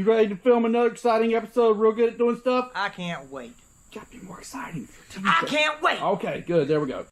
You ready to film another exciting episode? Real good at doing stuff? I can't wait. Gotta be more exciting. I can't wait. Okay, good. There we go.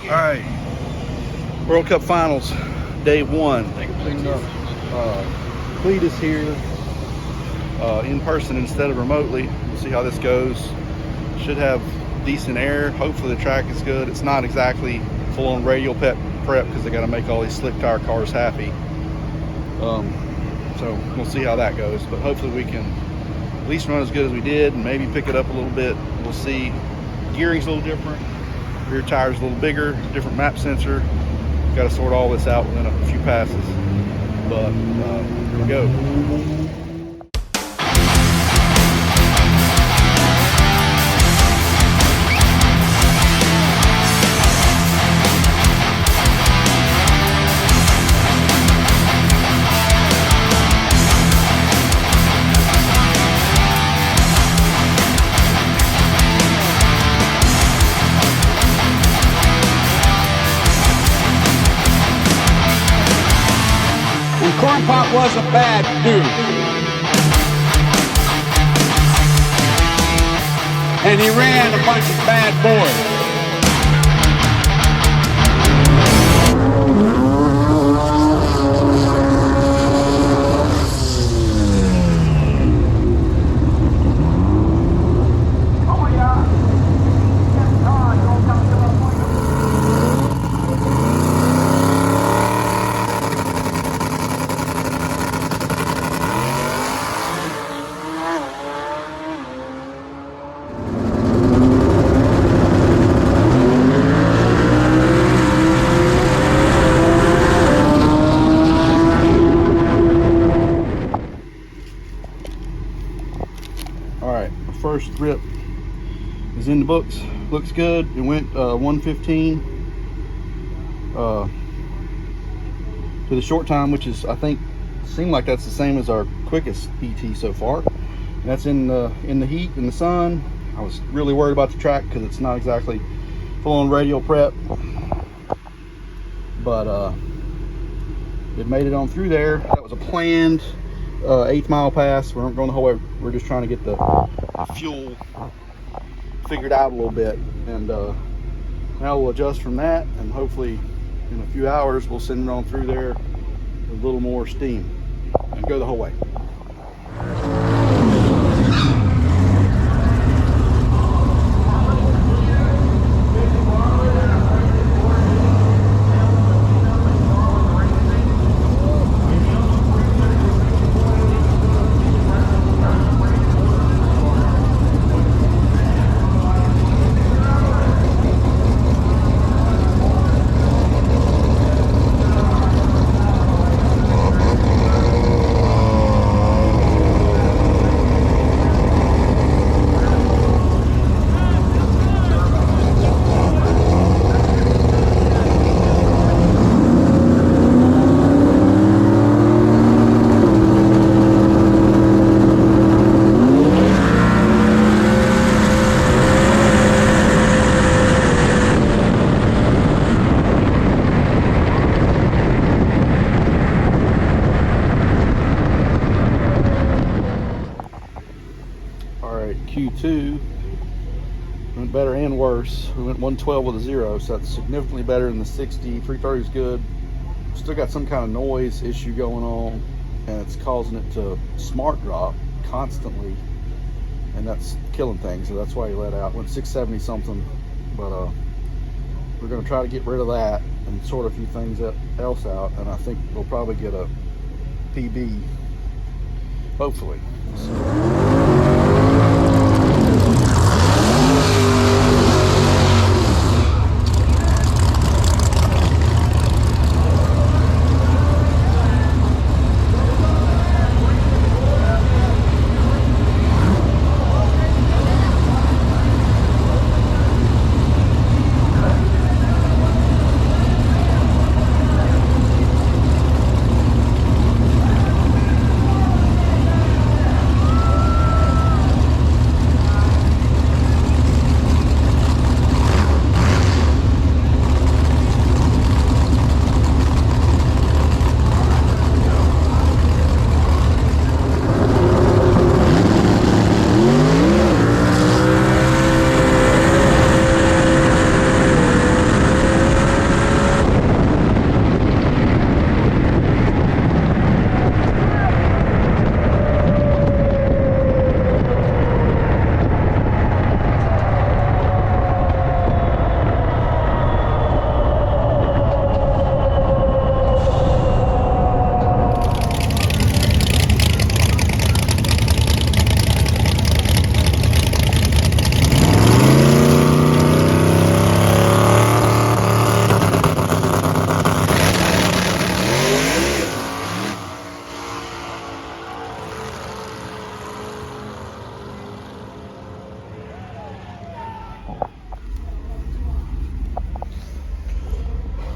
All right, World Cup Finals, day one. Cleetus here, in person instead of remotely. We'll see how this goes. Should have decent air. Hopefully the track is good. It's not exactly full-on radial prep because they got to make all these slick tire cars happy. So we'll see how that goes. But hopefully we can at least run as good as we did and maybe pick it up a little bit. We'll see. Gearing's a little different. Rear tire's a little bigger, different map sensor. Got to sort all this out within a few passes. But here we go. Corn Pop was a bad dude. And he ran a bunch of bad boys. First rip is in the books. Looks good. It went 115 to the short time, which is, I think, seemed like that's the same as our quickest ET so far. And that's in the heat, in the sun. I was really worried about the track because it's not exactly full-on radial prep, but it made it on through there. That was a planned 8th mile pass. We aren't going the whole way. We're just trying to get the fuel figured out a little bit, and now we'll adjust from that, and hopefully in a few hours we'll send it on through there with a little more steam and go the whole way. Q2 went better and worse. We went 112 with a 0, so that's significantly better than the 60. 330 is good. Still got some kind of noise issue going on, and it's causing it to smart drop constantly. and that's killing things. So that's why he let out. Went 670 something, but we're going to try to get rid of that and sort a few things else out, and I think we'll probably get a PB, hopefully.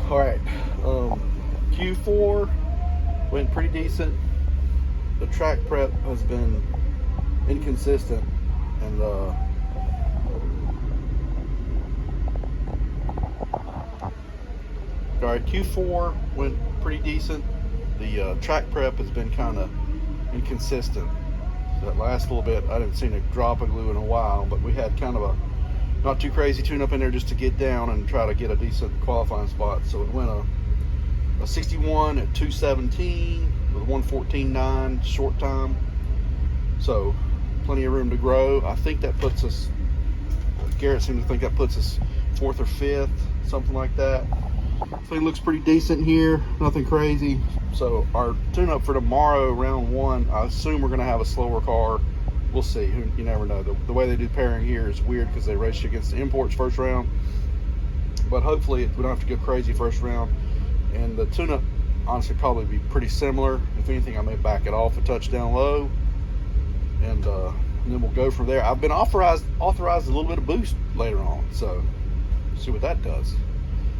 All right, Q4 went pretty decent. The track prep has been inconsistent, and all right, Q4 went pretty decent. The track prep has been kind of inconsistent. That last little bit, I didn't see a drop of glue in a while, but we had kind of a not too crazy tune up in there just to get down and try to get a decent qualifying spot. So it went a 61 at 217 with 114.9 short time. So plenty of room to grow. I think that puts us, Garrett seemed to think that puts us 4th or 5th, something like that. Thing looks pretty decent here, nothing crazy. So our tune up for tomorrow, round 1, I assume we're going to have a slower car. We'll see. You never know. The way they do pairing here is weird because they race you against the imports first round. But hopefully we don't have to go crazy first round. And the tune-up honestly probably be pretty similar. If anything, I may back it off a touchdown low. And then we'll go from there. I've been authorized a little bit of boost later on. So we'll see what that does.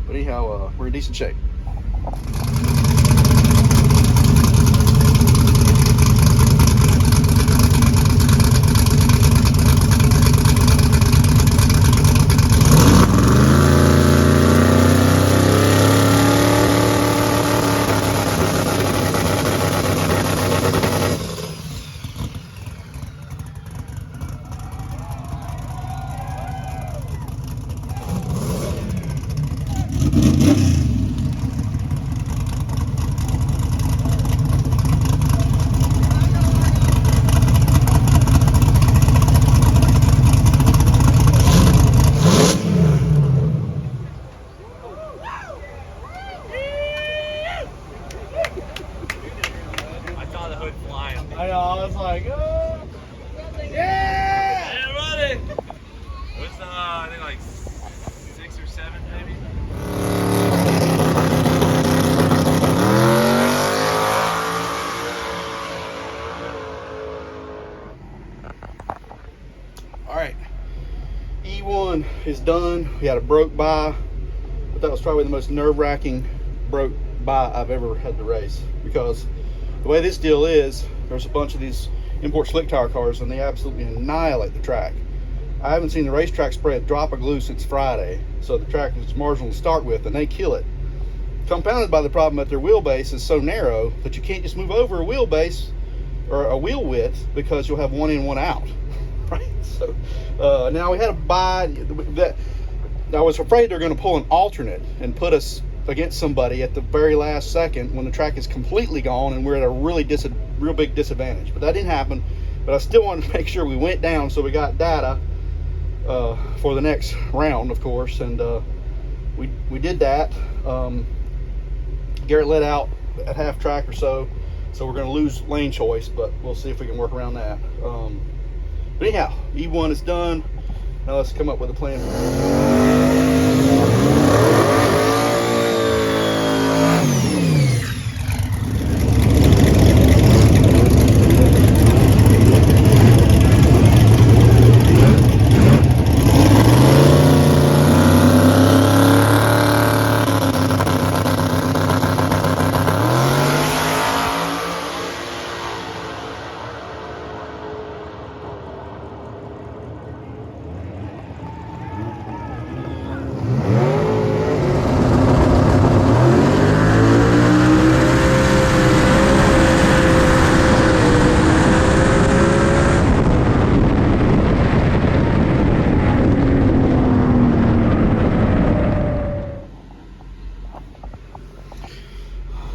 But anyhow, we're in decent shape. I know, I was like, oh, yeah! Yeah, running! It was, I think like 6 or 7 maybe. All right, E1 is done. We had a broke by, but that was probably the most nerve-wracking broke by I've ever had to race, because the way this deal is, there's a bunch of these import slick tire cars and they absolutely annihilate the track. I haven't seen the racetrack spray a drop of glue since Friday, so the track is marginal to start with and they kill it. Compounded by the problem that their wheelbase is so narrow that you can't just move over a wheelbase or a wheel width because you'll have one in, one out. Right? So now we had a buy that I was afraid they're going to pull an alternate and put us against somebody at the very last second when the track is completely gone and we're at a real big disadvantage. But that didn't happen. But I still wanted to make sure we went down so we got data for the next round, of course. And we did that. Garrett let out at half track or so we're going to lose lane choice, but we'll see if we can work around that. But anyhow, E1 is done. Now let's come up with a plan.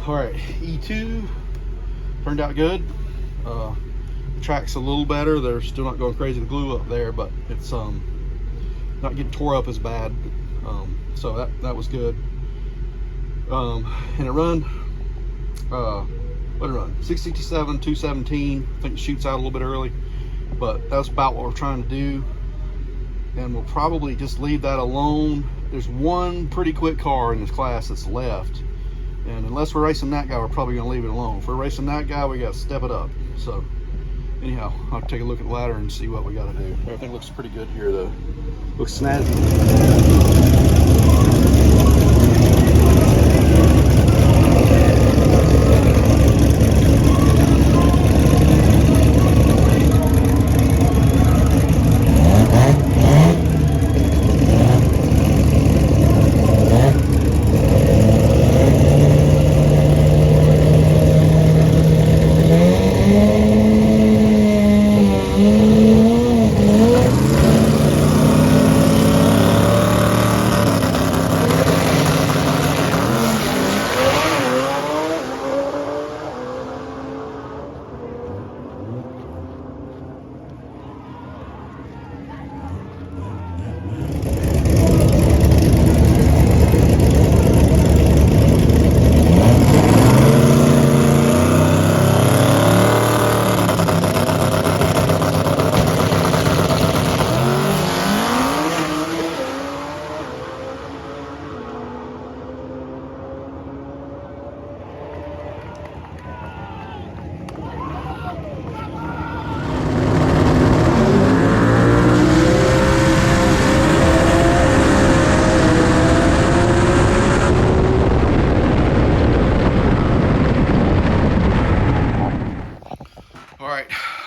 All right, E2 turned out good. The track's a little better. They're still not going crazy with glue up there, but it's not getting tore up as bad. So that was good. And it run, what did it run? 667, 217. I think it shoots out a little bit early, but that's about what we're trying to do. And we'll probably just leave that alone. There's one pretty quick car in this class that's left. And unless we're racing that guy, we're probably gonna leave it alone. If we're racing that guy, we gotta step it up. So anyhow, I'll take a look at the ladder and see what we gotta do. Everything looks pretty good here though. Looks snazzy.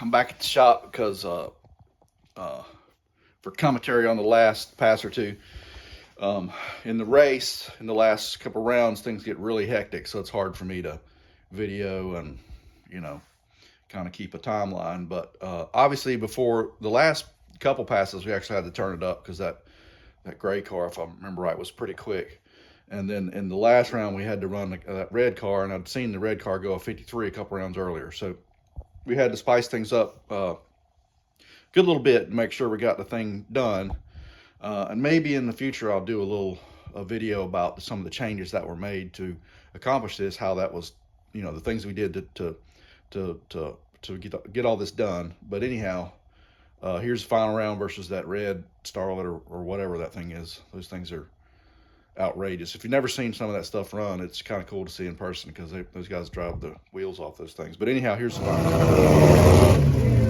I'm back at the shop because for commentary on the last pass or two. In the race, in the last couple rounds, things get really hectic, so it's hard for me to video and, you know, kind of keep a timeline. But obviously before the last couple passes, we actually had to turn it up because that gray car, if I remember right, was pretty quick. And then in the last round, we had to run that red car, and I'd seen the red car go a 53 a couple rounds earlier. So we had to spice things up a good little bit to make sure we got the thing done. And maybe in the future, I'll do a video about some of the changes that were made to accomplish this, how that was, you know, the things we did to get all this done. But anyhow, here's the final round versus that red Starlet or whatever that thing is. Those things are outrageous. If you've never seen some of that stuff run, it's kind of cool to see in person because those guys drive the wheels off those things. But anyhow, here's the final.